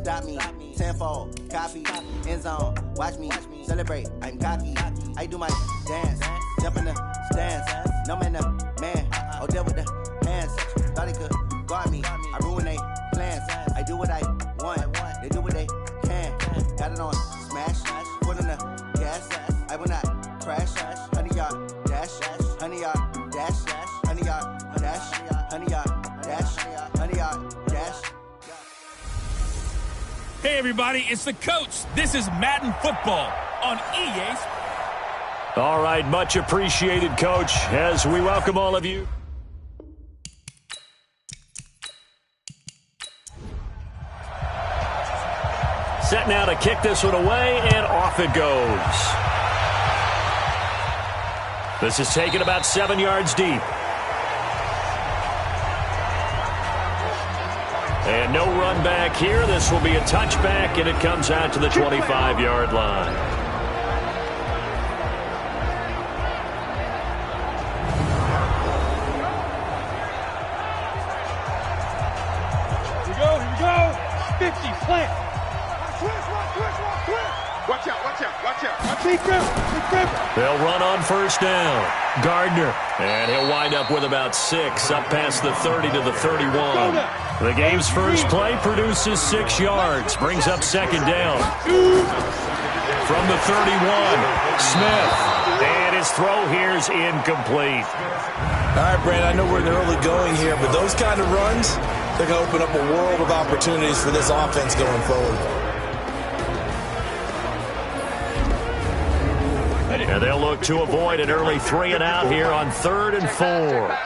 stop me. Tenfold, copy, end zone. Watch me celebrate. I'm cocky. I do my dance, jump in the stands. No man, man. Oh, deal with the hands. Thought he could guard me. I ruin they plans. I do what I want. They do what they can. Got it on smash. Put in the gas. I will not crash. 100-yard dash. 100-yard dash. 100-yard dash. 100-yard dash. 100-yard dash. Hey, everybody, it's the coach. This is Madden Football on EA. All right, much appreciated, Coach, as we welcome all of you. Set now to kick this one away, and off it goes. This is taken about 7 yards deep. And no run back here. This will be a touchback, and it comes out to the 25-yard line. Here we go. 50, plant. Twist. Watch out. Big grip. They'll run on first down. Gardner. And he'll wind up with about 6, up past the 30 to the 31. The game's first play produces 6 yards. Brings up second down. From the 31, Smith. And his throw here's incomplete. All right, Brandon, I know we're in the early going here, but those kind of runs, they're going to open up a world of opportunities for this offense going forward. And they'll look to avoid an early 3 and out here on 3rd and 4.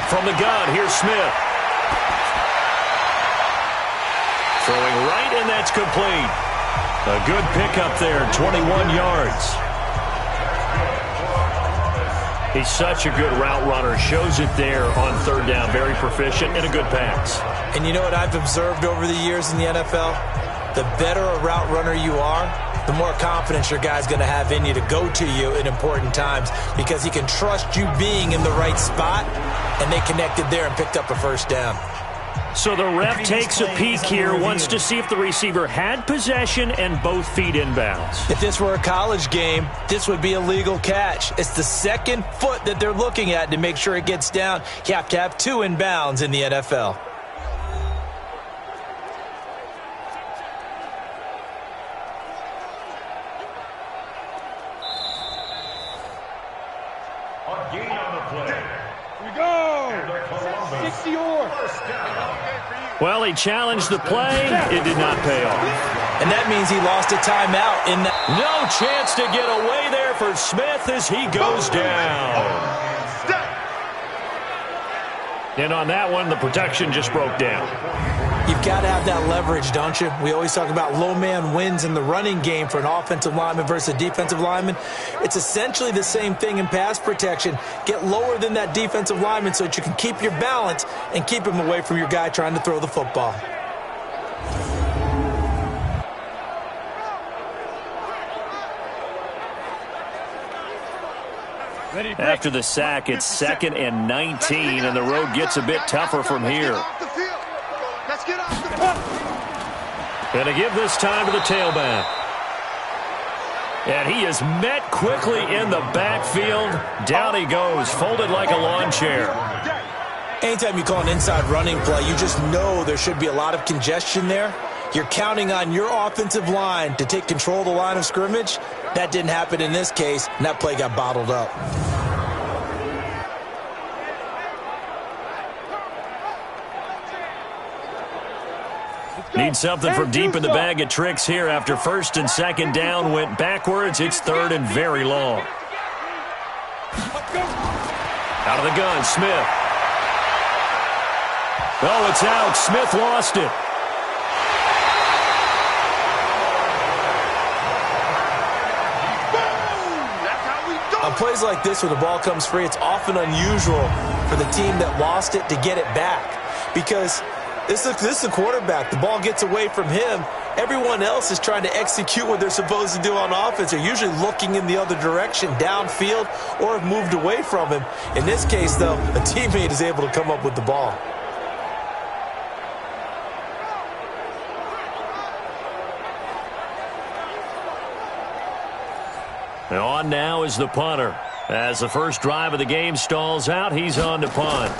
From the gun, here's Smith. Throwing right, and that's complete. A good pickup there, 21 yards. He's such a good route runner. Shows it there on 3rd down. Very proficient and a good pass. And you know what I've observed over the years in the NFL? The better a route runner you are, the more confidence your guy's going to have in you to go to you in important times because he can trust you being in the right spot, and they connected there and picked up a first down. So the ref takes a peek here, wants to see if the receiver had possession and both feet inbounds. If this were a college game, this would be a legal catch. It's the second foot that they're looking at to make sure it gets down. You have to have 2 inbounds in the NFL. Well, he challenged the play. It did not pay off. And that means he lost a timeout. No chance to get away there for Smith as he goes down. And on that one, the protection just broke down. You've got to have that leverage, don't you? We always talk about low man wins in the running game for an offensive lineman versus a defensive lineman. It's essentially the same thing in pass protection. Get lower than that defensive lineman so that you can keep your balance and keep him away from your guy trying to throw the football. After the sack, it's 2nd and 19, and the road gets a bit tougher from here. And to give this time to the tailback. And he is met quickly in the backfield. Down he goes, folded like a lawn chair. Anytime you call an inside running play, you just know there should be a lot of congestion there. You're counting on your offensive line to take control of the line of scrimmage. That didn't happen in this case, and that play got bottled up. Need something from deep in the bag of tricks here after 1st and 2nd down went backwards. It's 3rd and very long. Out of the gun, Smith. Oh, it's out. Smith lost it. On plays like this where the ball comes free, it's often unusual for the team that lost it to get it back because this is the quarterback. The ball gets away from him. Everyone else is trying to execute what they're supposed to do on offense. They're usually looking in the other direction, downfield, or have moved away from him. In this case, though, a teammate is able to come up with the ball. And on now is the punter. As the first drive of the game stalls out, he's on to punt.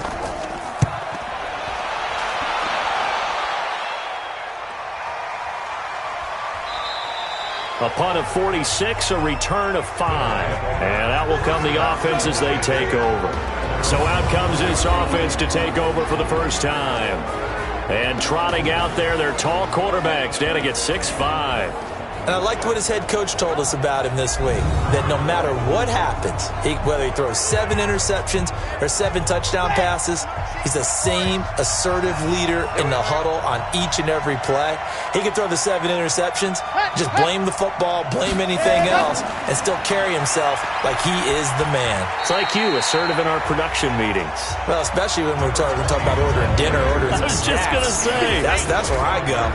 A punt of 46, a return of 5. And out will come the offense as they take over. So out comes this offense to take over for the first time. And trotting out there, their tall quarterback standing at 6'5". And I liked what his head coach told us about him this week, that no matter what happens, whether he throws 7 interceptions or 7 touchdown passes, he's the same assertive leader in the huddle on each and every play. He can throw the 7 interceptions, just blame the football, blame anything else, and still carry himself like he is the man. It's like you, assertive in our production meetings. Well, especially when we talk about ordering dinner, ordering I was snacks. just going to say. That's where I go.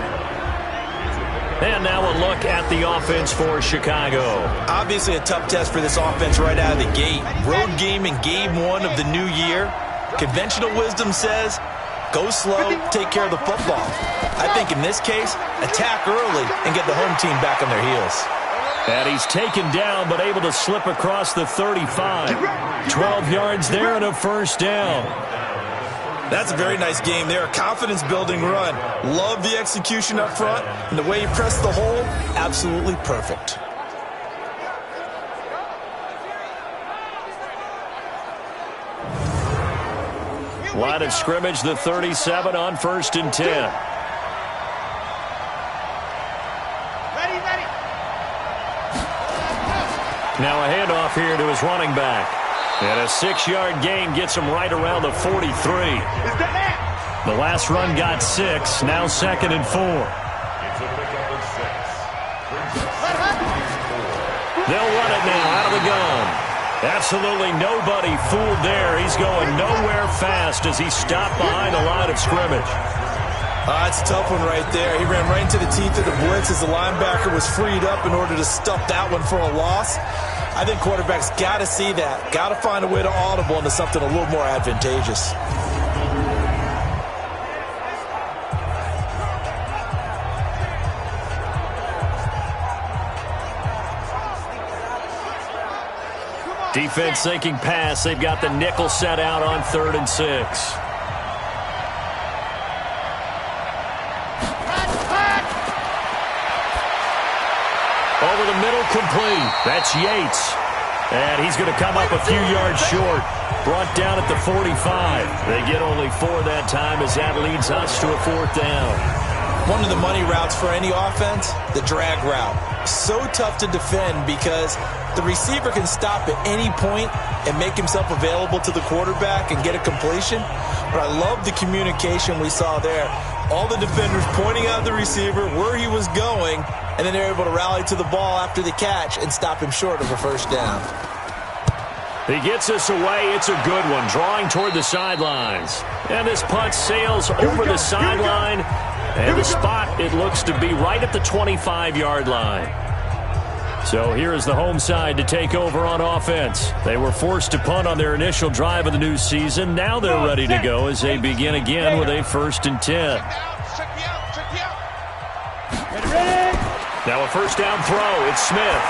And now a look at the offense for Chicago. Obviously a tough test for this offense right out of the gate. Road game in game 1 of the new year. Conventional wisdom says, go slow, take care of the football. I think in this case, attack early and get the home team back on their heels. And he's taken down but able to slip across the 35. 12 yards there and a first down. That's a very nice game there. Confidence-building run. Love the execution up front. And the way he pressed the hole, absolutely perfect. Line of scrimmage, the 37 on 1st and 10. Now a handoff here to his running back. And a 6-yard gain gets him right around the 43. The last run got 6, now 2nd and 4. They'll run it now out of the gun. Absolutely nobody fooled there. He's going nowhere fast as he stopped behind the line of scrimmage. It's a tough one right there. He ran right into the teeth of the blitz as the linebacker was freed up in order to stuff that one for a loss. I think quarterbacks got to see that. Got to find a way to audible into something a little more advantageous. Defense thinking pass. They've got the nickel set out on 3rd and 6. Over the middle, complete. That's Yates. And he's going to come up a few yards short. Brought down at the 45. They get only 4 that time as that leads us to a 4th down. One of the money routes for any offense, the drag route. So tough to defend because the receiver can stop at any point and make himself available to the quarterback and get a completion. But I love the communication we saw there. All the defenders pointing out the receiver, where he was going, and then they're able to rally to the ball after the catch and stop him short of a first down. He gets us away. It's a good one, drawing toward the sidelines. And this punt sails over the sideline. And the spot, it looks to be right at the 25-yard line. So here is the home side to take over on offense. They were forced to punt on their initial drive of the new season. Now they're ready to go as they begin again with a 1st and 10. Now a first down throw. It's Smith.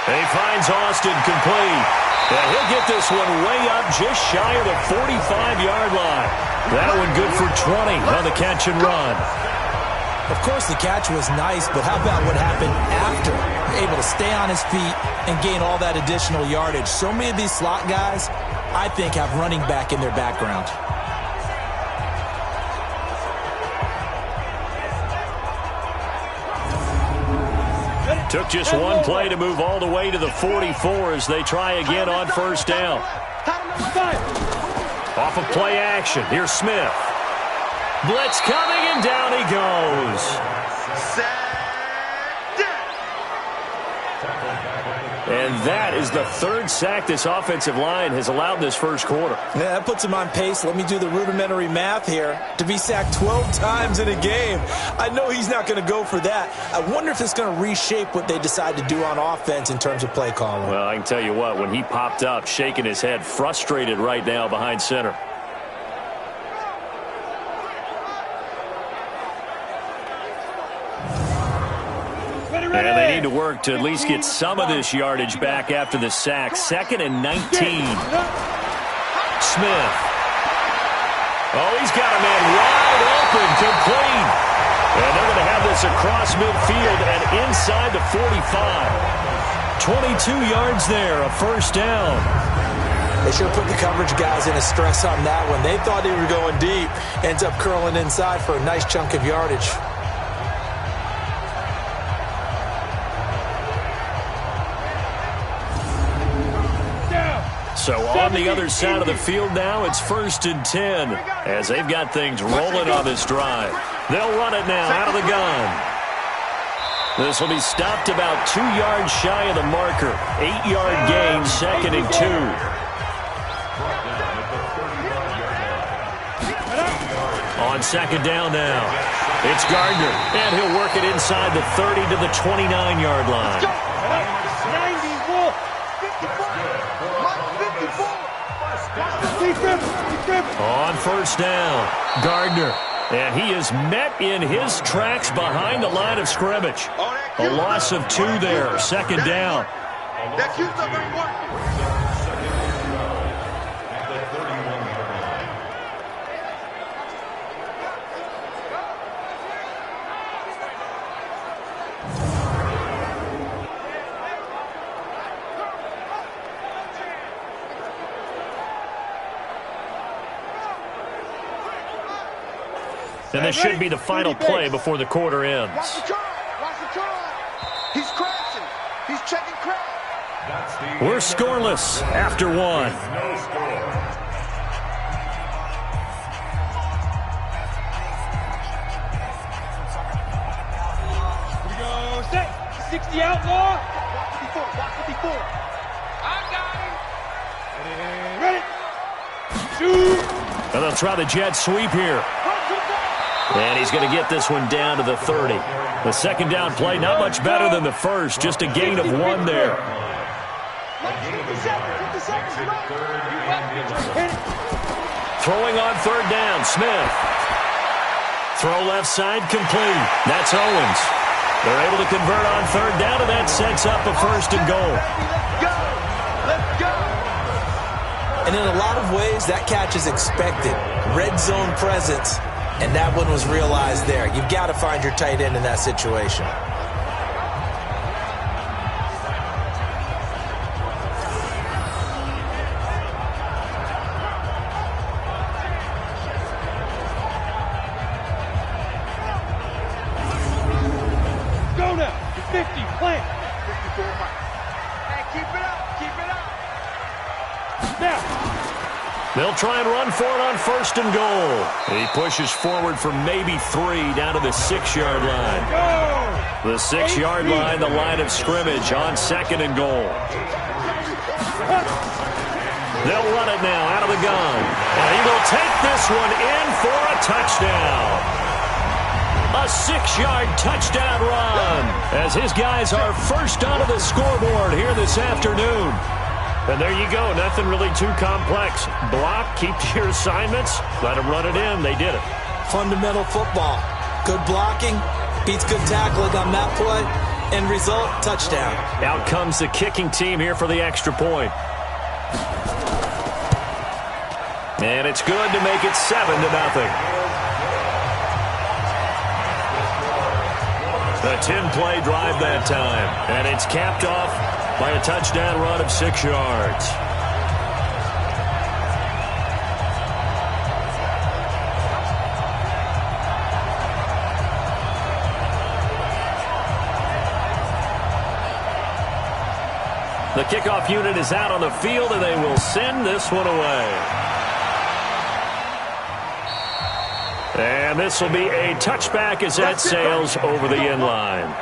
And he finds Austin complete. And he'll get this one way up just shy of the 45-yard line. That one good for 20 on the catch and run. Of course, the catch was nice, but how about what happened after? Able to stay on his feet and gain all that additional yardage. So many of these slot guys, I think, have running back in their background. Took just one play to move all the way to the 44 as they try again on first down. Off of play action. Here's Smith. Blitz coming, and down he goes. And that is the 3rd sack this offensive line has allowed this first quarter. Yeah, that puts him on pace. Let me do the rudimentary math here. To be sacked 12 times in a game, I know he's not going to go for that. I wonder if it's going to reshape what they decide to do on offense in terms of play calling. Well, I can tell you what, when he popped up, shaking his head, frustrated right now behind center. Ready, And they need to work to at least get some of this yardage back after the sack. 2nd and 19. Smith. Oh, he's got a man wide open, complete. And they're going to have this across midfield and inside the 45. 22 yards there, a first down. They should have put the coverage guys in a stress on that one. They thought they were going deep. Ends up curling inside for a nice chunk of yardage. So on the other side of the field now, it's 1st and 10 as they've got things rolling on this drive. They'll run it now out of the gun. This will be stopped about 2 yards shy of the marker. 8-yard gain, 2nd and 2. On 2nd down now, it's Gardner, and he'll work it inside the 30 to the 29-yard line. 94. On 1st down, Gardner, and he is met in his tracks behind the line of scrimmage. A loss of 2 there, 2nd down. That cute stuff ain't working. And this should be the final play before the quarter ends. Watch the try. Watch the try. He's crashing. He's checking crash. We're scoreless after 1. Here we go. Set. 60 outlaw. Watch 54. I got him. And ready. Shoot. And they'll try the jet sweep here. And he's going to get this one down to the 30. The 2nd down play, not much better than the first, just a gain of 1 there. Throwing on 3rd down, Smith. Throw left side, complete. That's Owens. They're able to convert on 3rd down, and that sets up a 1st and goal. Let's go. And in a lot of ways, that catch is expected. Red zone presence. And that one was realized there. You've got to find your tight end in that situation. Go now. 50. Plant. 54. Hey, keep it up. Keep it up. Now. They'll try and run for it on 1st and goal. He pushes forward for maybe 3 down to the 6-yard line. The 6-yard line, the line of scrimmage on 2nd and goal. They'll run it now out of the gun. And he will take this one in for a touchdown. A 6-yard touchdown run as his guys are first onto the scoreboard here this afternoon. And there you go. Nothing really too complex. Block, keep to your assignments, let them run it in. They did it. Fundamental football. Good blocking beats good tackling on that play. End result, touchdown. Out comes the kicking team here for the extra point. And it's good to make it 7-0. A 10-play drive that time. And it's capped off by a touchdown run of 6 yards. The kickoff unit is out on the field, and they will send this one away. And this will be a touchback as that sails over the end line.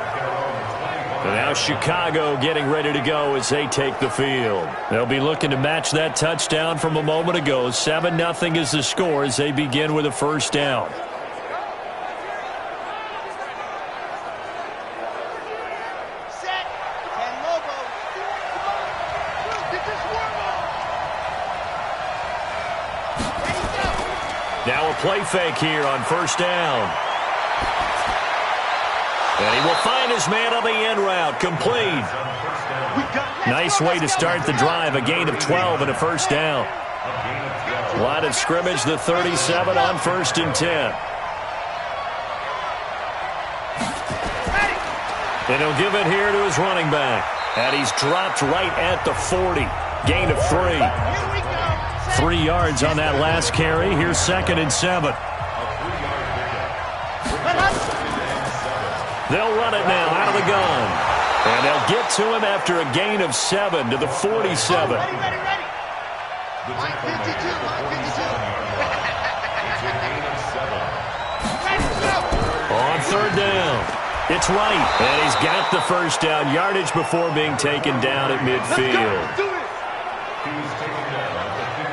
And now Chicago getting ready to go as they take the field. They'll be looking to match that touchdown from a moment ago. 7-0 is the score as they begin with a first down. Now a play fake here on first down. And he will find his man on the end route. Complete. Nice way to start the drive. A gain of 12 and a first down. Line of scrimmage, the 37 on 1st and 10. And he'll give it here to his running back. And he's dropped right at the 40. Gain of 3. 3 yards on that last carry. Here's 2nd and 7. They'll run it now out of the gun. And they'll get to him after a gain of 7 to the 47. Line 52, line 52. On 3rd down. It's right. And he's got the first down. Yardage before being taken down at midfield.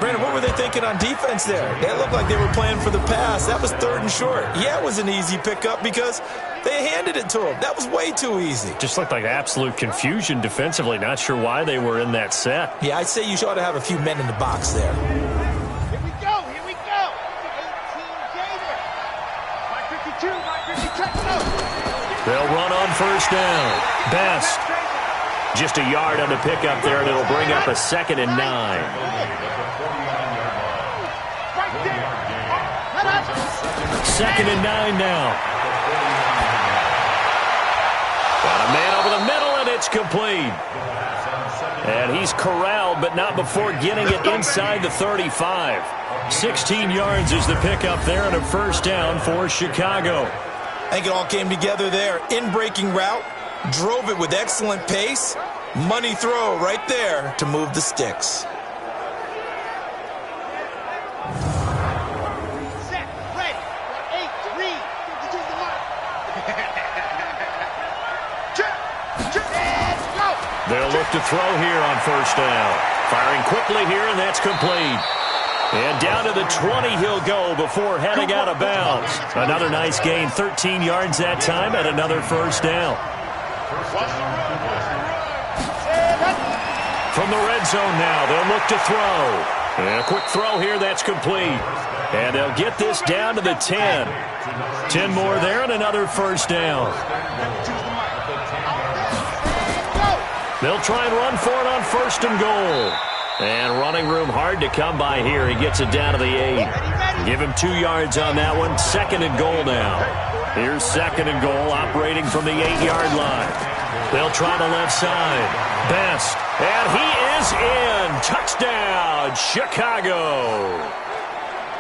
Brandon, what were they thinking on defense there? They looked like they were playing for the pass. That was 3rd and short. Yeah, it was an easy pickup because they handed it to him. That was way too easy. Just looked like absolute confusion defensively. Not sure why they were in that set. Yeah, I'd say you ought to have a few men in the box there. Here we go. 18 Jader. Line 52, line 50, check it out. They'll run on first down. Best. Just a yard on the pickup there, and it'll bring up a 2nd and 9. Right there. 2nd and 9 now. Got a man over the middle, and it's complete. And he's corralled, but not before getting it inside the 35. 16 yards is the pickup there, and a first down for Chicago. I think it all came together there. In-breaking route, drove it with excellent pace. Money throw right there to move the sticks. Set, ready. 8, 3, 52 the line. Let's go. They'll look to throw here on first down. Firing quickly here, and that's complete. And down to the 20 he'll go before heading out of bounds. Another nice gain, 13 yards that time, and another first down. From the red zone now, they'll look to throw. And a quick throw here, that's complete. And they'll get this down to the 10. 10 more there and another first down. They'll try and run for it on 1st and goal. And running room hard to come by here. He gets it down to the 8. Give him 2 yards on that one. 2nd and goal now. Here's 2nd and goal, operating from the 8-yard line. They'll try the left side. Best. And he is in. Touchdown, Chicago.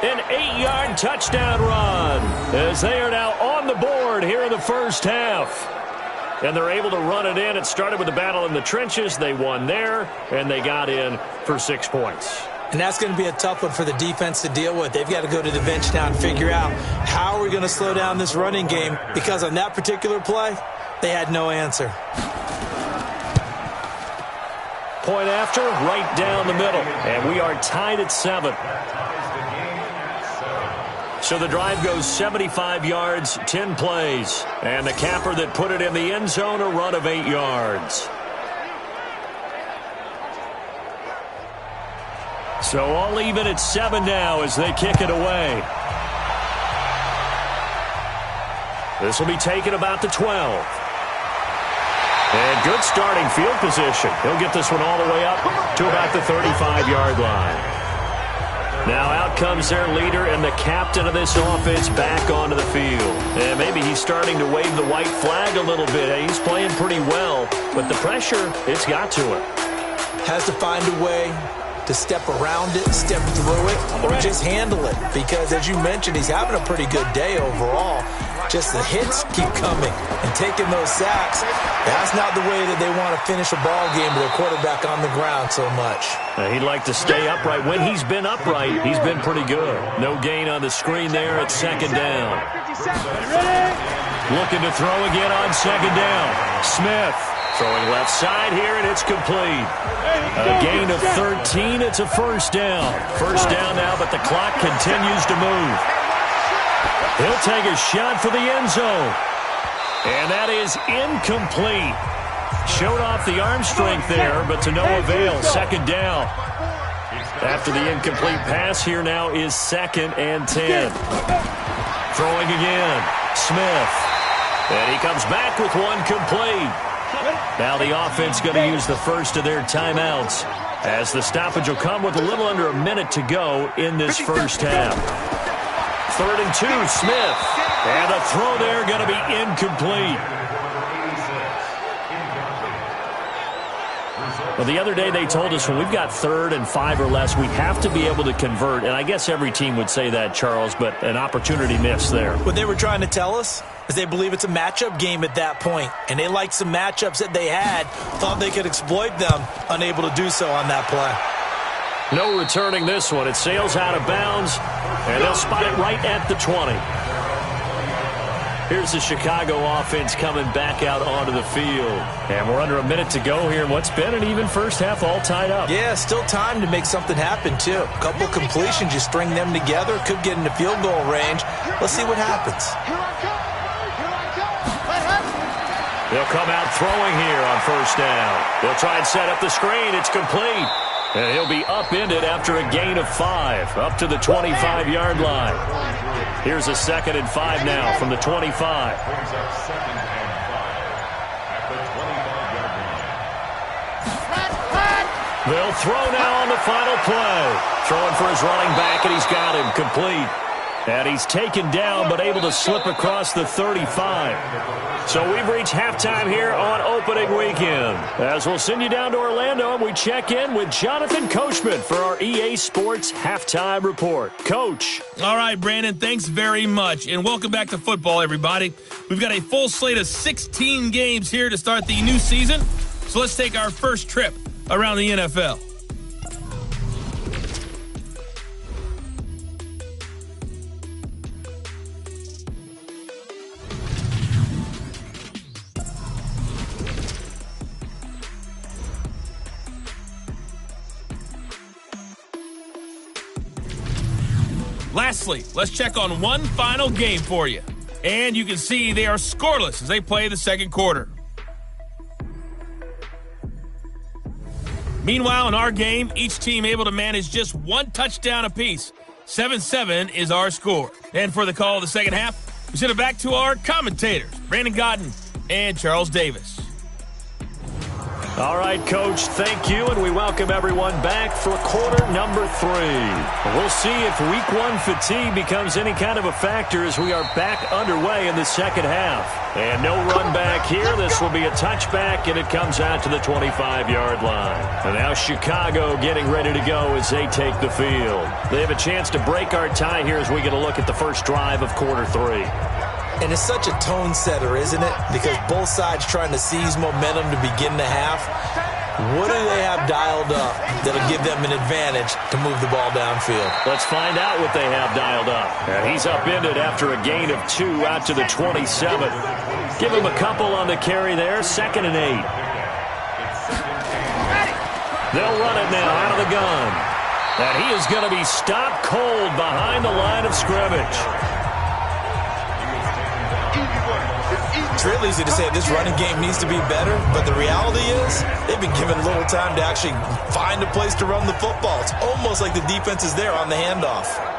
An 8-yard touchdown run as they are now on the board here in the first half. And they're able to run it in. It started with a battle in the trenches. They won there, and they got in for 6 points. And that's going to be a tough one for the defense to deal with. They've got to go to the bench now and figure out how are we going to slow down this running game, because on that particular play, they had no answer. Point after, right down the middle. And we are tied at 7. So the drive goes 75 yards, 10 plays. And the capper that put it in the end zone, a run of 8 yards. So all even at 7 now as they kick it away. This will be taken about the 12. And good starting field position. He'll get this one all the way up to about the 35-yard line. Now out comes their leader and the captain of this offense back onto the field. And maybe he's starting to wave the white flag a little bit. He's playing pretty well, but the pressure, it's got to him. Has to find a way to step around it, step through it, or just handle it. Because as you mentioned, he's having a pretty good day overall. Just the hits keep coming and taking those sacks. That's not the way that they want to finish a ball game with a quarterback on the ground so much. He'd like to stay upright. When he's been upright, he's been pretty good. No gain on the screen there at 2nd down. Looking to throw again on 2nd down. Smith throwing left side here, and it's complete. A gain of 13. It's a first down. First down now, but the clock continues to move. He'll take a shot for the end zone. And that is incomplete. Showed off the arm strength there, but to no avail. 2nd down. After the incomplete pass, here now is 2nd and 10. Throwing again. Smith. And he comes back with one complete. Now the offense going to use the first of their timeouts, as the stoppage will come with a little under a minute to go in this first half. 3rd and 2, Smith. And the throw there going to be incomplete. Well, the other day they told us when we've got 3rd and 5 or less, we have to be able to convert. And I guess every team would say that, Charles, but an opportunity missed there. What they were trying to tell us is they believe it's a matchup game at that point. And they liked some matchups that they had, thought they could exploit them, unable to do so on that play. No returning this one. It sails out of bounds, and they'll spot it right at the 20. Here's the Chicago offense coming back out onto the field. And we're under a minute to go here in what's been an even first half, all tied up. Yeah, still time to make something happen, too. A couple completions, you string them together, could get into field goal range. Let's see what happens. They'll come out throwing here on first down. They'll try and set up the screen. It's complete. And he'll be upended after a gain of 5, up to the 25-yard line. Here's a 2nd and 5 now from the 25. They'll throw now on the final play. Throwing for his running back, and he's got him complete. And he's taken down, but able to slip across the 35. So we've reached halftime here on opening weekend. As we'll send you down to Orlando, and we check in with Jonathan Coachman for our EA Sports Halftime Report. Coach. All right, Brandon, thanks very much. And welcome back to football, everybody. We've got a full slate of 16 games here to start the new season. So let's take our first trip around the NFL. Lastly, let's check on one final game for you. And you can see they are scoreless as they play the second quarter. Meanwhile, in our game, each team able to manage just one touchdown apiece. 7-7 is our score. And for the call of the second half, we send it back to our commentators, Brandon Godden and Charles Davis. All right, Coach, thank you, and we welcome everyone back for quarter number 3. We'll see if week 1 fatigue becomes any kind of a factor as we are back underway in the second half. And no run back here. This will be a touchback, and it comes out to the 25-yard line. And now Chicago getting ready to go as they take the field. They have a chance to break our tie here as we get a look at the first drive of quarter 3. And it's such a tone setter, isn't it? Because both sides trying to seize momentum to begin the half. What do they have dialed up that'll give them an advantage to move the ball downfield? Let's find out what they have dialed up. And he's upended after a gain of 2 out to the 27. Give him a couple on the carry there. 2nd and 8. They'll run it now out of the gun. And he is going to be stopped cold behind the line of scrimmage. It's real easy to say this running game needs to be better, but the reality is they've been given little time to actually find a place to run the football. It's almost like the defense is there on the handoff.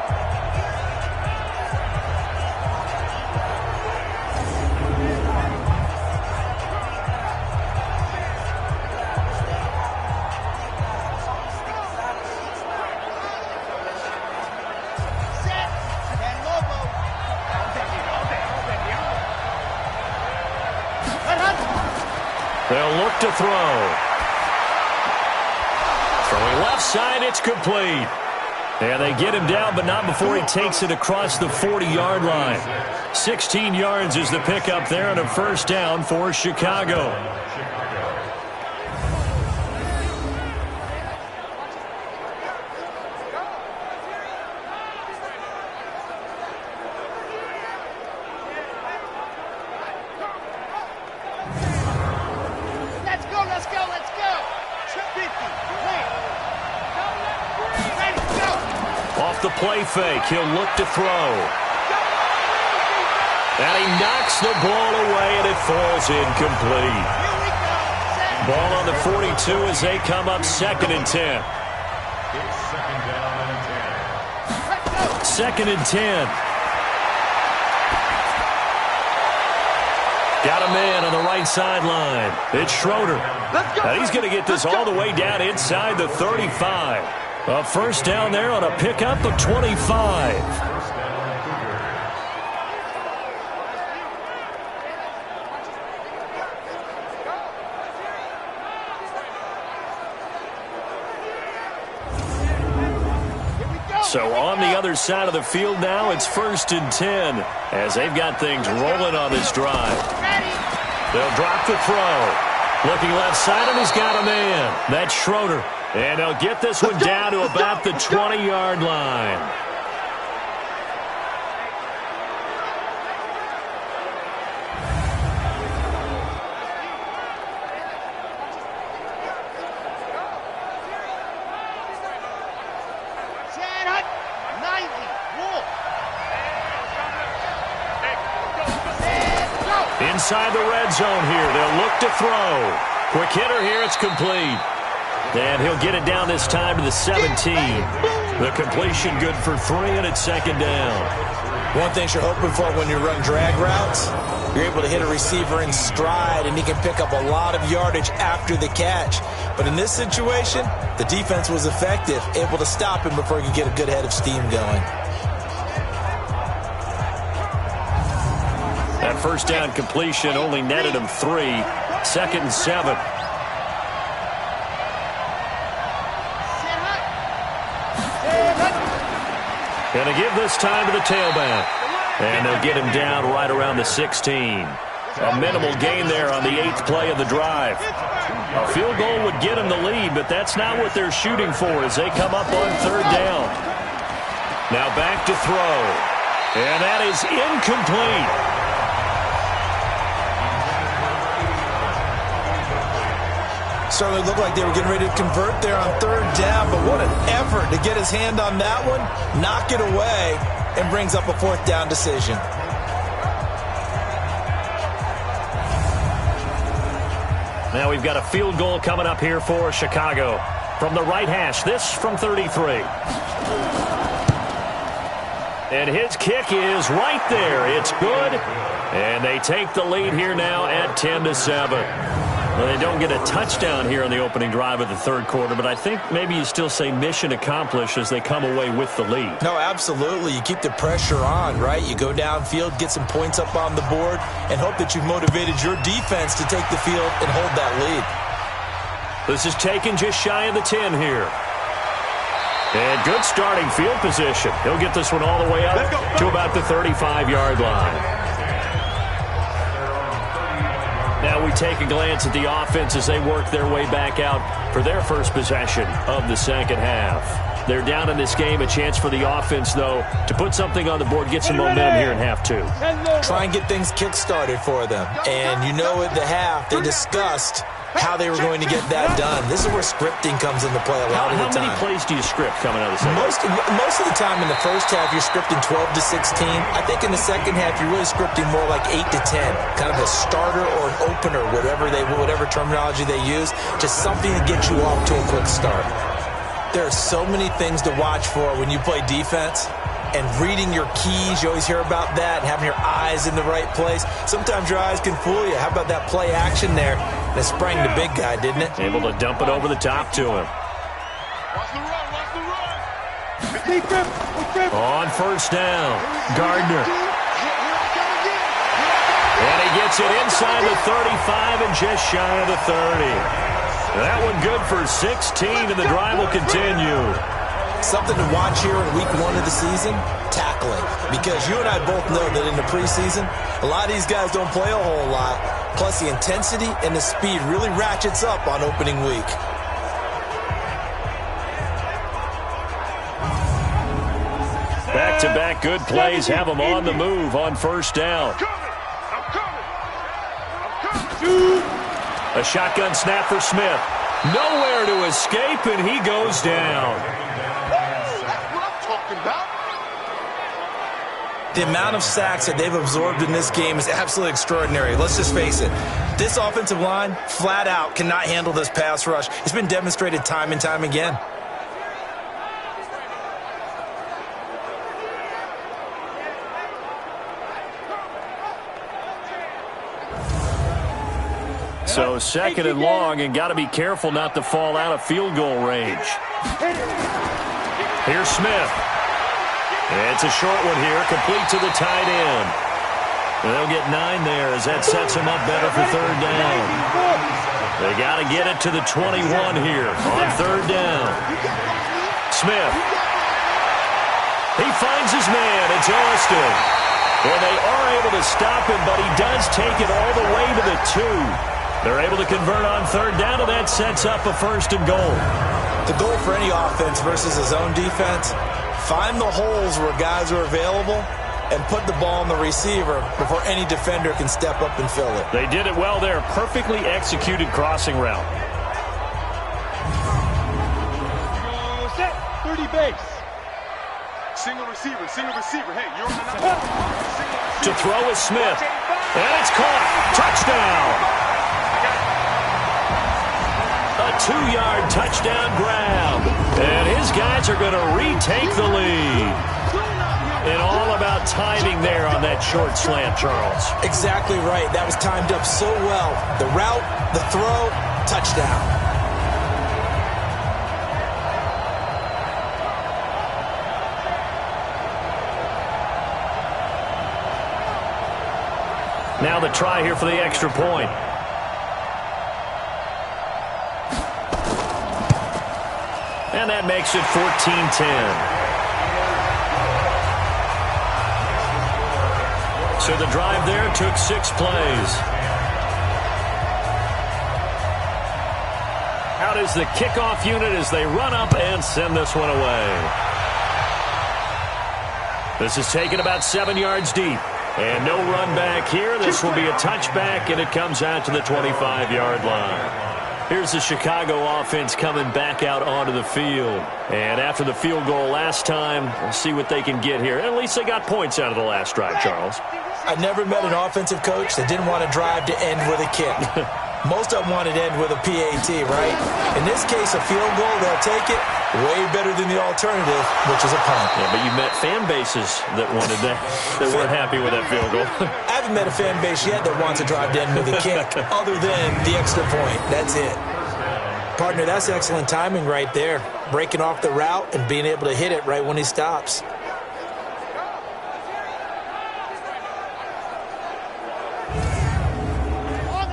They'll look to throw. Throwing left side, it's complete. And they get him down, but not before he takes it across the 40-yard line. 16 yards is the pickup there and a first down for Chicago. Play fake. He'll look to throw. And he knocks the ball away, and it falls incomplete. Ball on the 42 as they come up 2nd and 10. 2nd and 10. Got a man on the right sideline. It's Schroeder. And he's going to get this all the way down inside the 35. A first down there on a pickup of 25. So on the other side of the field now, it's 1st and 10 as they've got things rolling on this drive. They'll drop the throw. Looking left side, and he's got a man. That's Schroeder. And they'll get this one down to about the 20-yard line. Inside the red zone here. They'll look to throw. Quick hitter here. It's complete. And he'll get it down this time to the 17. The completion good for 3, and it's 2nd down. One thing you're hoping for when you run drag routes, you're able to hit a receiver in stride, and he can pick up a lot of yardage after the catch. But in this situation, the defense was effective, able to stop him before he could get a good head of steam going. That first down completion only netted him 3. 2nd and 7. Going to give this time to the tailback. And they'll get him down right around the 16. A minimal gain there on the 8th play of the drive. A field goal would get him the lead, but that's not what they're shooting for as they come up on 3rd down. Now back to throw. And that is incomplete. Certainly looked like they were getting ready to convert there on 3rd down, but what an effort to get his hand on that one, knock it away, and brings up a 4th down decision. Now we've got a field goal coming up here for Chicago. From the right hash, this from 33. And his kick is right there. It's good. And they take the lead here now at 10-7. Well, they don't get a touchdown here on the opening drive of the 3rd quarter, but I think maybe you still say mission accomplished as they come away with the lead. No, absolutely. You keep the pressure on, right? You go downfield, get some points up on the board, and hope that you've motivated your defense to take the field and hold that lead. This is taken just shy of the 10 here. And good starting field position. He'll get this one all the way up to about the 35-yard line. Now we take a glance at the offense as they work their way back out for their first possession of the 2nd half. They're down in this game. A chance for the offense, though, to put something on the board, get some momentum here in half 2. Try and get things kick-started for them. And you know at the half, they discussed how they were going to get that done. This is where scripting comes into play a lot of the time. How many plays do you script coming out of the second? Most of the time in the first half, you're scripting 12 to 16. I think in the second half, you're really scripting more like 8 to 10. Kind of a starter or an opener, whatever terminology they use. Just something to get you off to a quick start. There are so many things to watch for when you play defense. And reading your keys, you always hear about that, and having your eyes in the right place. Sometimes your eyes can fool you. How about that play action there? That sprang the big guy, didn't it? Able to dump it over the top to him. On 1st down, Gardner. And he gets it inside the 35 and just shy of the 30. That one good for 16, and the drive will continue. Something to watch here in week 1 of the season, tackling. Because you and I both know that in the preseason, a lot of these guys don't play a whole lot. Plus the intensity and the speed really ratchets up on opening week. Back-to-back good plays have them on the move on 1st down. A shotgun snap for Smith. Nowhere to escape, and he goes down. The amount of sacks that they've absorbed in this game is absolutely extraordinary. Let's just face it. This offensive line, flat out, cannot handle this pass rush. It's been demonstrated time and time again. So second and long, and got to be careful not to fall out of field goal range. Here's Smith. It's a short one here, complete to the tight end. They'll get 9 there as that sets them up better for third down. They got to get it to the 21 here on third down. Smith. He finds his man. It's Austin. Well, they are able to stop him, but he does take it all the way to the 2. They're able to convert on third down, and that sets up a first and goal. The goal for any offense versus his own defense, find the holes where guys are available and put the ball on the receiver before any defender can step up and fill it. They did it well there. Perfectly executed crossing route. Set, 30 base. Single receiver. Hey, you're on the To throw is Smith. And it's caught. Touchdown. A 2-yard touchdown grab. And his guys are going to retake the lead. And all about timing there on that short slant, Charles. Exactly right. That was timed up so well. The route, the throw, touchdown. Now the try here for the extra point. And that makes it 14-10. So the drive there took 6 plays. Out is the kickoff unit as they run up and send this one away. This is taken about 7 yards deep. And no run back here. This will be a touchback, and it comes out to the 25-yard line. Here's the Chicago offense coming back out onto the field. And after the field goal last time, we'll see what they can get here. At least they got points out of the last drive, Charles. I never met an offensive coach that didn't want to drive to end with a kick. Most of them want it to end with a PAT, right? In this case, a field goal, they'll take it. Way better than the alternative, which is a punt. Yeah, but you met fan bases that wanted that, that weren't happy with that field goal. I haven't met a fan base yet that wants to drive to end with a kick, other than the extra point. That's it. Partner, that's excellent timing right there. Breaking off the route and being able to hit it right when he stops.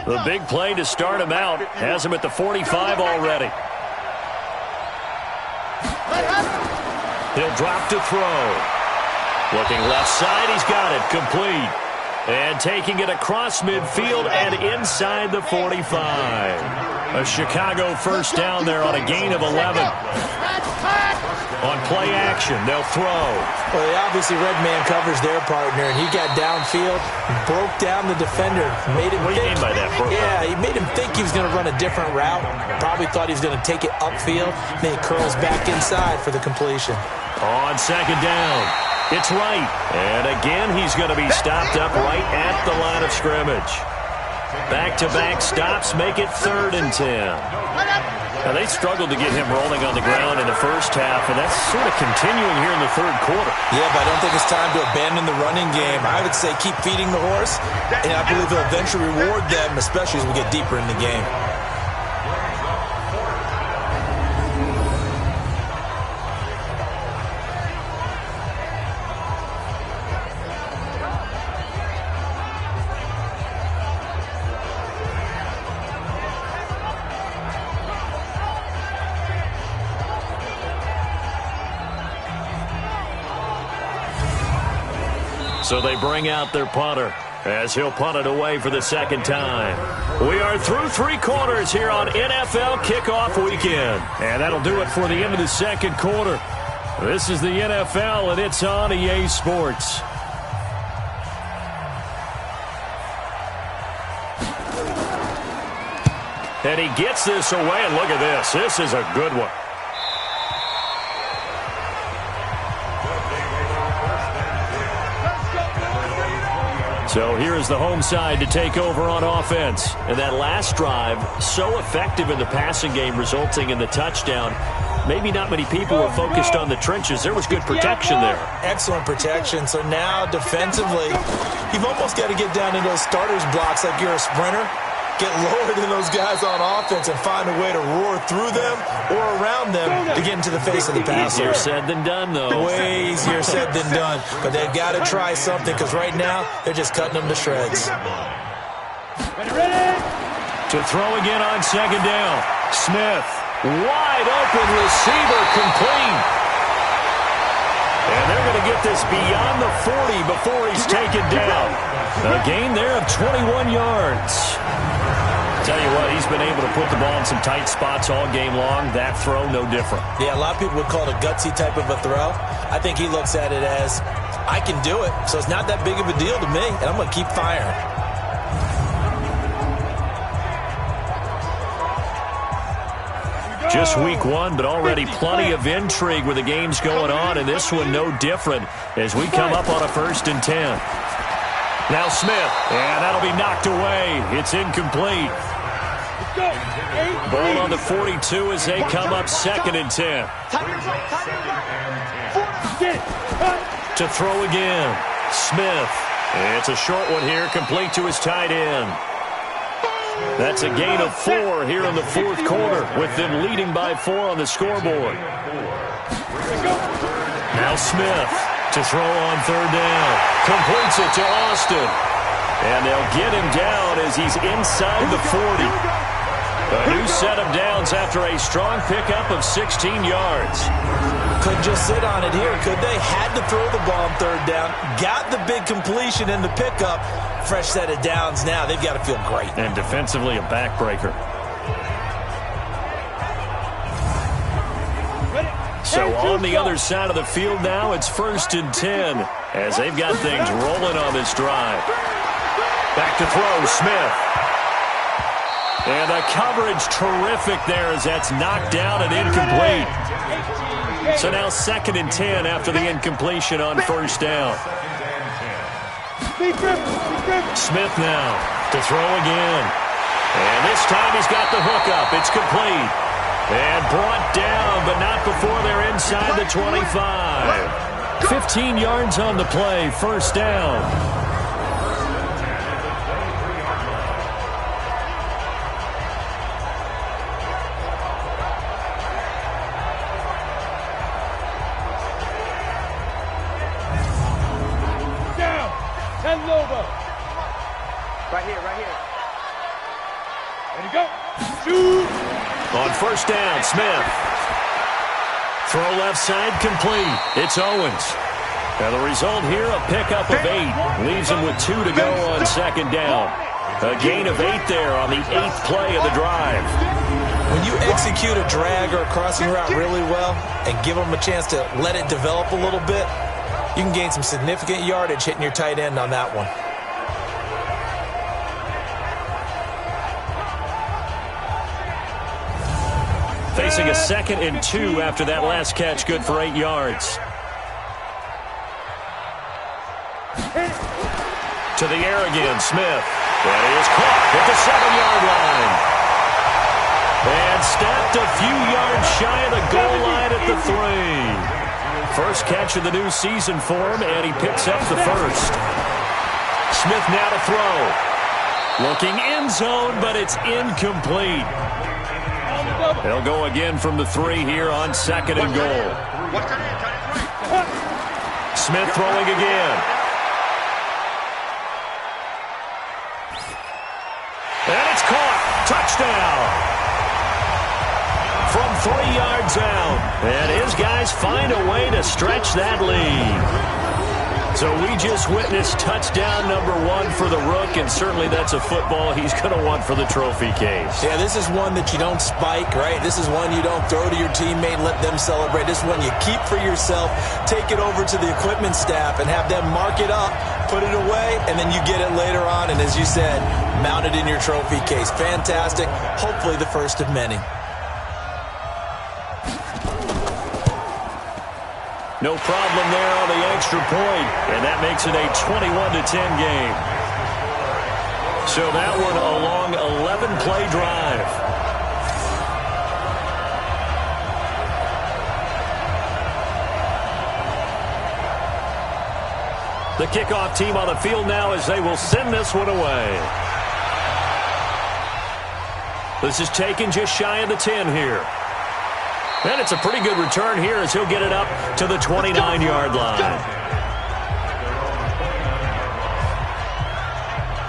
The big play to start him out has him at the 45 already. He'll drop to throw. Looking left side, he's got it. Complete. And taking it across midfield and inside the 45. A Chicago first down there on a gain of 11. On play action, they'll throw. Well, they obviously red man covers their partner, and he got downfield, broke down the defender, made him What do you mean by that, bro? Yeah, he made him think he was going to run a different route. Probably thought he was going to take it upfield. Then he curls back inside for the completion. On second down, it's right. And again, he's going to be stopped up right at the line of scrimmage. Back-to-back stops make it 3rd and 10. Now, they struggled to get him rolling on the ground in the first half, and that's sort of continuing here in the 3rd quarter. Yeah, but I don't think it's time to abandon the running game. I would say keep feeding the horse, and I believe he'll eventually reward them, especially as we get deeper in the game. So they bring out their punter as he'll punt it away for the second time. We are through 3 quarters here on NFL Kickoff Weekend. And that'll do it for the end of the second quarter. This is the NFL, and it's on EA Sports. And he gets this away, and look at this. This is a good one. So here's the home side to take over on offense. And that last drive, so effective in the passing game, resulting in the touchdown. Maybe not many people were focused on the trenches. There was good protection there. Excellent protection. So now defensively, you've almost got to get down into those starters blocks like you're a sprinter get lower than those guys on offense and find a way to roar through them or around them to get into the face of the passer. Easier said than done, though. Way easier said than done. But they've got to try something because right now they're just cutting them to shreds. Ready? To throw again on second down. Smith, wide open receiver, complete. And they're going to get this beyond the 40 before he's taken down. A gain there of 21 yards. Tell you what, he's been able to put the ball in some tight spots all game long. That throw, no different. Yeah, a lot of people would call it a gutsy type of a throw. I think he looks at it as, I can do it, so it's not that big of a deal to me, and I'm going to keep firing. Just week one, but already plenty of intrigue with the games going on, and this one no different as we come up on a 1st and 10. Now Smith, and that'll be knocked away. It's incomplete. Ball on the 42 as they come up 2nd and 10. To throw again, Smith. It's a short one here, complete to his tight end. That's a gain of 4 here in the 4th quarter, with them leading by 4 on the scoreboard. Now Smith to throw on 3rd down. Completes it to Austin. And they'll get him down as he's inside the 40. A new set of downs after a strong pickup of 16 yards. Couldn't just sit on it here, could they? Had to throw the ball on 3rd down. Got the big completion in the pickup. Fresh set of downs now. They've got to feel great. And defensively, a backbreaker. So on the other side of the field now, it's 1st and 10 as they've got things rolling on this drive. Back to throw, Smith. And the coverage terrific there as that's knocked down and incomplete. So now 2nd and 10 after the incompletion on 1st down. Smith now to throw again. And this time he's got the hookup. It's complete. And brought down, but not before they're inside the 25. 15 yards on the play, 1st down. Right here. Ready to go. Shoot. On 1st down, Smith. Throw left side, complete. It's Owens. And the result here, a pickup of 8. Leaves him with 2 to go on 2nd down. A gain of 8 there on the 8th play of the drive. When you execute a drag or a crossing route really well and give them a chance to let it develop a little bit, you can gain some significant yardage hitting your tight end on that one. Facing a 2nd and 2 after that last catch, good for 8 yards. To the air again, Smith. That is caught at the 7-yard line. And snapped a few yards shy of the goal line at the 3. First catch of the new season for him, and he picks up the 1st. Smith now to throw. Looking end zone, but it's incomplete. They'll go again from the 3 here on 2nd and goal. Smith throwing again. And it's caught. Touchdown. From 3 yards out. And his guys find a way to stretch that lead. So we just witnessed touchdown number 1 for the Rook, and certainly that's a football he's going to want for the trophy case. Yeah, this is one that you don't spike, right? This is one you don't throw to your teammate and let them celebrate. This is one you keep for yourself, take it over to the equipment staff and have them mark it up, put it away, and then you get it later on. And as you said, mount it in your trophy case. Fantastic. Hopefully the first of many. No problem there on the extra point, and that makes it a 21-10 game. So that one a long 11-play drive. The kickoff team on the field now as they will send this one away. This is taken just shy of the 10 here. And it's a pretty good return here as he'll get it up to the 29-yard line.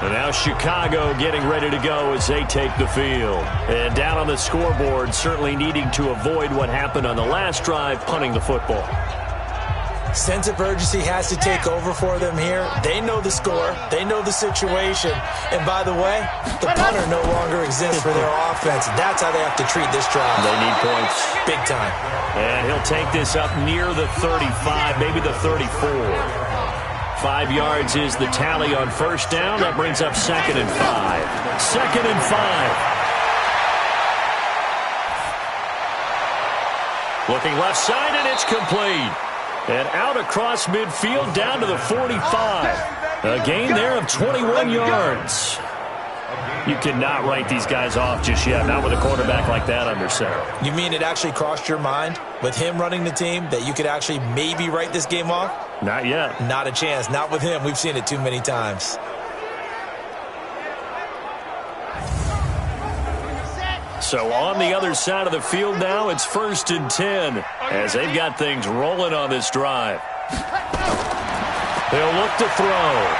And now Chicago getting ready to go as they take the field. And down on the scoreboard, certainly needing to avoid what happened on the last drive, punting the football. Sense of urgency has to take over for them here. They know the score. They know the situation. And by the way, the punter no longer exists for their offense. That's how they have to treat this drive. They need points. Big time. And he'll take this up near the 35, maybe the 34. 5 yards is the tally on first down. That brings up 2nd and 5. 2nd and 5. Looking left side, and it's complete. And out across midfield down to the 45. A gain there of 21 yards. You cannot write these guys off just yet, not with a quarterback like that under center. You mean it actually crossed your mind with him running the team that you could actually maybe write this game off? Not yet. Not a chance. Not with him. We've seen it too many times. So on the other side of the field now, it's 1st and 10 as they've got things rolling on this drive. They'll look to throw.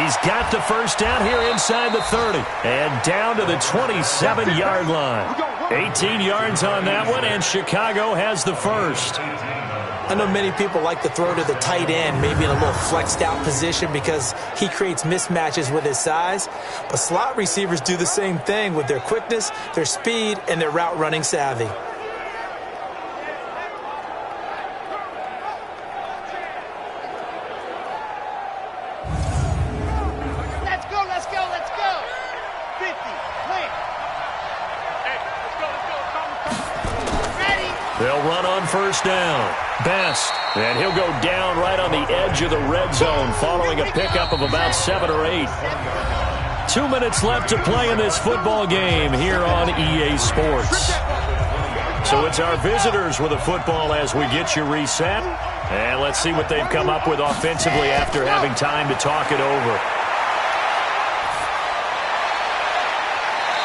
He's got the first down here inside the 30 and down to the 27-yard line. 18 yards on that one, and Chicago has the first. I know many people like to throw to the tight end, maybe in a little flexed out position because he creates mismatches with his size. But slot receivers do the same thing with their quickness, their speed, and their route running savvy. Let's go, let's go, let's go. 50, plant. Hey, let's go. Ready. They'll run on first down. Best. And he'll go down right on the edge of the red zone following a pickup of about 7 or 8. 2 minutes left to play in this football game here on EA Sports. So it's our visitors with the football as we get you reset. And let's see what they've come up with offensively after having time to talk it over.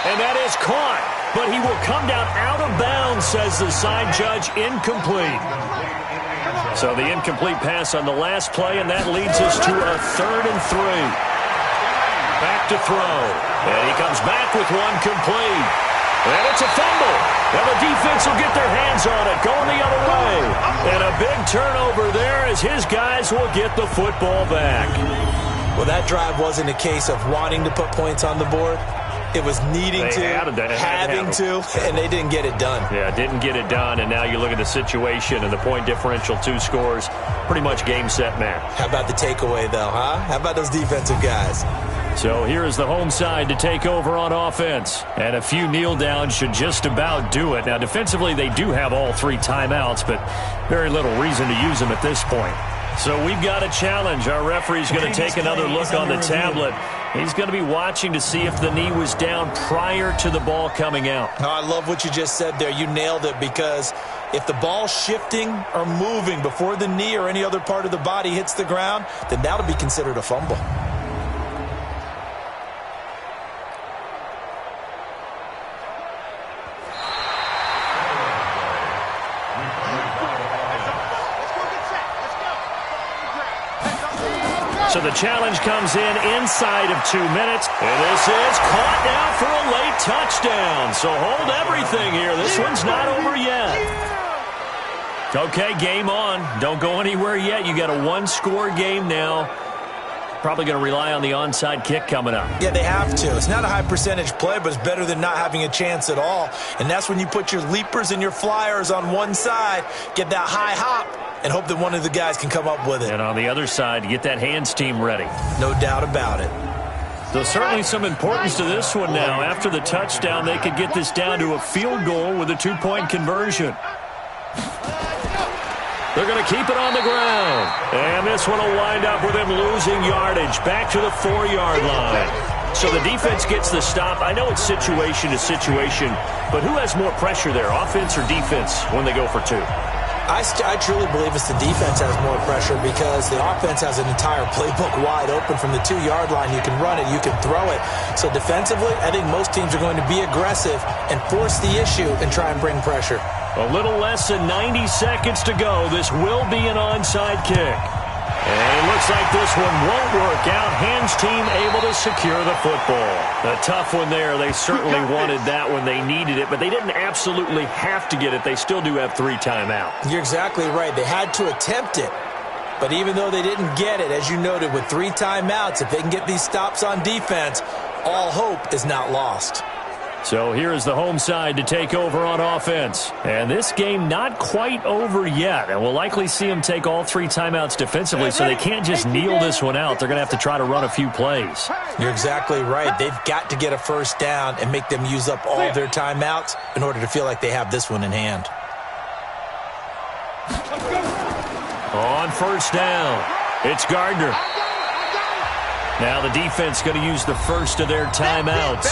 And that is caught. But he will come down out of bounds, says the side judge, incomplete. So the incomplete pass on the last play, and that leads us to a 3rd and 3. Back to throw. And he comes back with one complete. And it's a fumble. And the defense will get their hands on it, going the other way. And a big turnover there as his guys will get the football back. Well, that drive wasn't a case of wanting to put points on the board. It was needing to, having to, and they didn't get it done. Yeah, didn't get it done, and now you look at the situation and the point differential, 2 scores, pretty much game, set, match. How about the takeaway, though, huh? How about those defensive guys? So here is the home side to take over on offense. And a few kneel downs should just about do it. Now, defensively, they do have all 3 timeouts, but very little reason to use them at this point. So we've got a challenge. Our referee's going to take another look on the tablet. He's going to be watching to see if the knee was down prior to the ball coming out. Oh, I love what you just said there. You nailed it, because if the ball's shifting or moving before the knee or any other part of the body hits the ground, then that'll be considered a fumble. So the challenge comes in inside of 2 minutes. And this is caught now for a late touchdown. So hold everything here. This one's not over yet. Okay, game on. Don't go anywhere yet. You got a 1-score game now. Probably going to rely on the onside kick coming up. Yeah, they have to. It's not a high percentage play, but it's better than not having a chance at all. And that's when you put your leapers and your flyers on one side, get that high hop, and hope that one of the guys can come up with it. And on the other side, get that hands team ready. No doubt about it. So certainly some importance to this one now. After the touchdown, they could get this down to a field goal with a 2-point conversion. They're going to keep it on the ground. And this one will wind up with him losing yardage back to the 4-yard line. So the defense gets the stop. I know it's situation to situation, but who has more pressure there, offense or defense, when they go for 2? I truly believe it's the defense has more pressure because the offense has an entire playbook wide open from the 2-yard line. You can run it, you can throw it. So defensively, I think most teams are going to be aggressive and force the issue and try and bring pressure. A little less than 90 seconds to go. This will be an onside kick. And it looks like this one won't work out. Hands team able to secure the football. A tough one there. They certainly wanted that when they needed it, but they didn't absolutely have to get it. They still do have 3 timeouts. You're exactly right. They had to attempt it. But even though they didn't get it, as you noted, with 3 timeouts, if they can get these stops on defense, all hope is not lost. So here is the home side to take over on offense. And this game not quite over yet. And we'll likely see them take all 3 timeouts defensively, so they can't just kneel this one out. They're going to have to try to run a few plays. You're exactly right. They've got to get a first down and make them use up all their timeouts in order to feel like they have this one in hand. On first down, it's Gardner. Now the defense going to use the first of their timeouts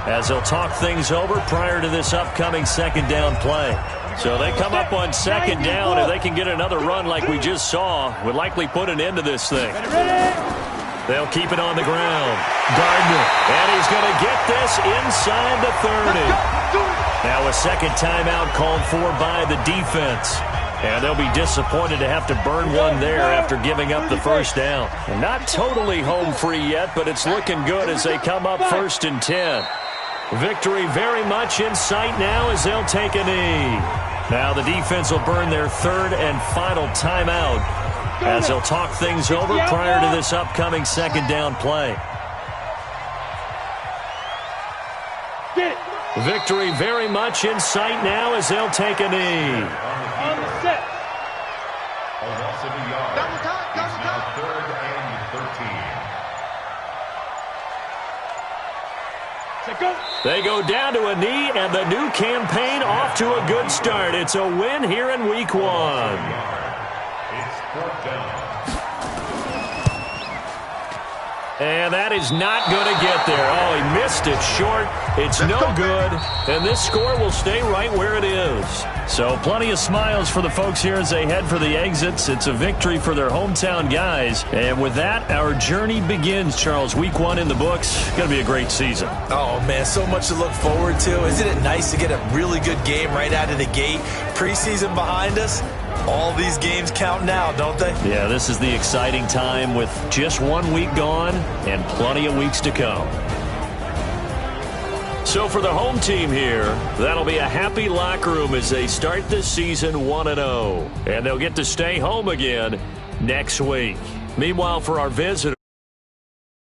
as they'll talk things over prior to this upcoming second down play. So they come up on second down. If they can get another run like we just saw, would likely put an end to this thing. They'll keep it on the ground. Gardner, and he's going to get this inside the 30. Now a second timeout called for by the defense. And they'll be disappointed to have to burn one there after giving up the first down. Not totally home free yet, but it's looking good as they come up 1st and 10. Victory very much in sight now as they'll take a knee. Now the defense will burn their 3rd and final timeout as they'll talk things over prior to this upcoming second down play. Victory very much in sight now as they'll take a knee. On the set. Double time. 3rd and 13. Go. They go down to a knee, and the new campaign off to a good start. It's a win here in week 1. It's 4th down. And that is not going to get there. Oh, he missed it short. It's no good. And this score will stay right where it is. So plenty of smiles for the folks here as they head for the exits. It's a victory for their hometown guys. And with that, our journey begins, Charles. Week 1 in the books. Going to be a great season. Oh, man, so much to look forward to. Isn't it nice to get a really good game right out of the gate? Preseason behind us. All these games count now, don't they? Yeah, this is the exciting time with just 1 week gone and plenty of weeks to come. So for the home team here, that'll be a happy locker room as they start this season 1-0. And they'll get to stay home again next week. Meanwhile, for our visitors,